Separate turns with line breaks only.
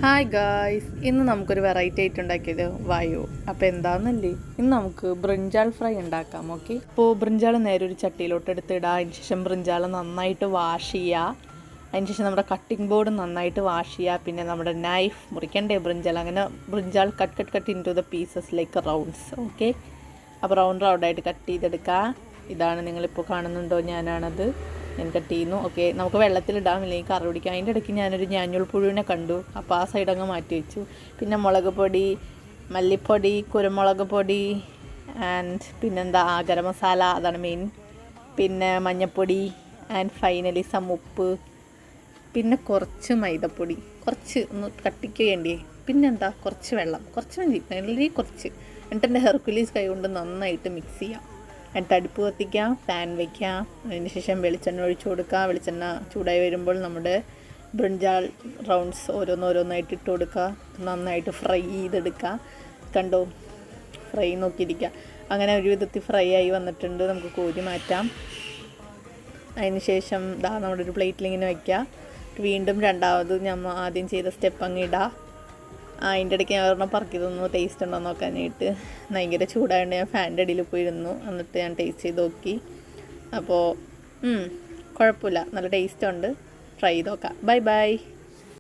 Hi guys, ഇന്ന് നമുക്കൊരു variety ആയിട്ട് ഉണ്ടാക്കിയത് വായു. അപ്പോൾ എന്താണെന്നല്ലേ, ഇന്ന് നമുക്ക് ബ്രിഞ്ചാൾ ഫ്രൈ ഉണ്ടാക്കാം. ഓക്കെ, അപ്പോൾ ബ്രിഞ്ചാൾ നേരെ ഒരു ചട്ടിയിലോട്ട് എടുത്തിടുക. അതിന് ശേഷം ബ്രിഞ്ചാൾ നന്നായിട്ട് വാഷ് ചെയ്യുക. അതിന് ശേഷം നമ്മുടെ കട്ടിംഗ് ബോർഡ് നന്നായിട്ട് വാഷ് ചെയ്യുക. പിന്നെ നമ്മുടെ നൈഫ് മുറിക്കണ്ടേ ബ്രിഞ്ചാൾ, അങ്ങനെ brinjal cut into the pieces like rounds. Okay, അപ്പോൾ റൗണ്ടായിട്ട് കട്ട് ചെയ്തെടുക്കുക. ഇതാണ് നിങ്ങളിപ്പോൾ കാണുന്നുണ്ടോ, ഞാനാണത്. ഞാൻ കട്ട് ചെയ്യുന്നു. ഓക്കെ, നമുക്ക് വെള്ളത്തിലിടാം, ഇല്ലെങ്കിൽ കറി പിടിക്കാം. അതിൻ്റെ ഇടയ്ക്ക് ഞാനൊരു ഞാഞ്ഞൂൽ പുഴുവിനെ കണ്ടു, അപ്പോൾ ആ സൈഡ് അങ്ങ് മാറ്റി വെച്ചു. പിന്നെ മുളക് പൊടി, മല്ലിപ്പൊടി, കുരുമുളക് പൊടി ആൻഡ് പിന്നെന്താ ഗരം മസാല, അതാണ് മെയിൻ. പിന്നെ മഞ്ഞൾപ്പൊടി ആൻഡ് ഫൈനലി ഉപ്പ്, പിന്നെ കുറച്ച് മൈദപ്പൊടി, കുറച്ച് ഒന്ന് കട്ടിക്ക് വേണ്ടി, പിന്നെന്താ കുറച്ച് വെള്ളം, കുറച്ച് മതി, വളരെ കുറച്ച്. എന്നിട്ട് എൻ്റെ ഹെർക്കുലീസ് കൈ കൊണ്ട് നന്നായിട്ട് മിക്സ് ചെയ്യാം. എന്നിട്ട് അടുപ്പ് കത്തിക്കാം, പാൻ വയ്ക്കാം. അതിന് ശേഷം വെളിച്ചെണ്ണ ഒഴിച്ചു കൊടുക്കുക. വെളിച്ചെണ്ണ ചൂടായി വരുമ്പോൾ നമ്മുടെ ബ്രിഞ്ചാൾ റൗണ്ട്സ് ഓരോന്നായിട്ട് ഇട്ട് കൊടുക്കുക. നന്നായിട്ട് ഫ്രൈ ചെയ്തെടുക്കുക. കണ്ടോ, ഫ്രൈ നോക്കിയിരിക്കുക. അങ്ങനെ ഒരു വിധത്തിൽ ഫ്രൈ ആയി വന്നിട്ടുണ്ട്. നമുക്ക് കോരി മാറ്റാം. അതിന് ശേഷം നമ്മുടെ ഒരു പ്ലേറ്റിൽ ഇങ്ങനെ വയ്ക്കുക. വീണ്ടും രണ്ടാമത് നമ്മൾ ആദ്യം ചെയ്ത സ്റ്റെപ്പ് അങ്ങ് ഇടുക. അതിൻ്റെ ഇടയ്ക്ക് ഞാൻ ഒരെണ്ണം പറക്കി തന്നു ടേസ്റ്റ് ഉണ്ടോ നോക്കാനായിട്ട്. ഭയങ്കര ചൂടായതുകൊണ്ട് ഞാൻ ഫാനിൻ്റെ അടിയിൽ പോയിരുന്നു. എന്നിട്ട് ഞാൻ ടേസ്റ്റ് ചെയ്ത് നോക്കി. അപ്പോൾ കുഴപ്പമില്ല, നല്ല ടേസ്റ്റ് ഉണ്ട്. ട്രൈ ചെയ്ത് നോക്കാം. ബൈ.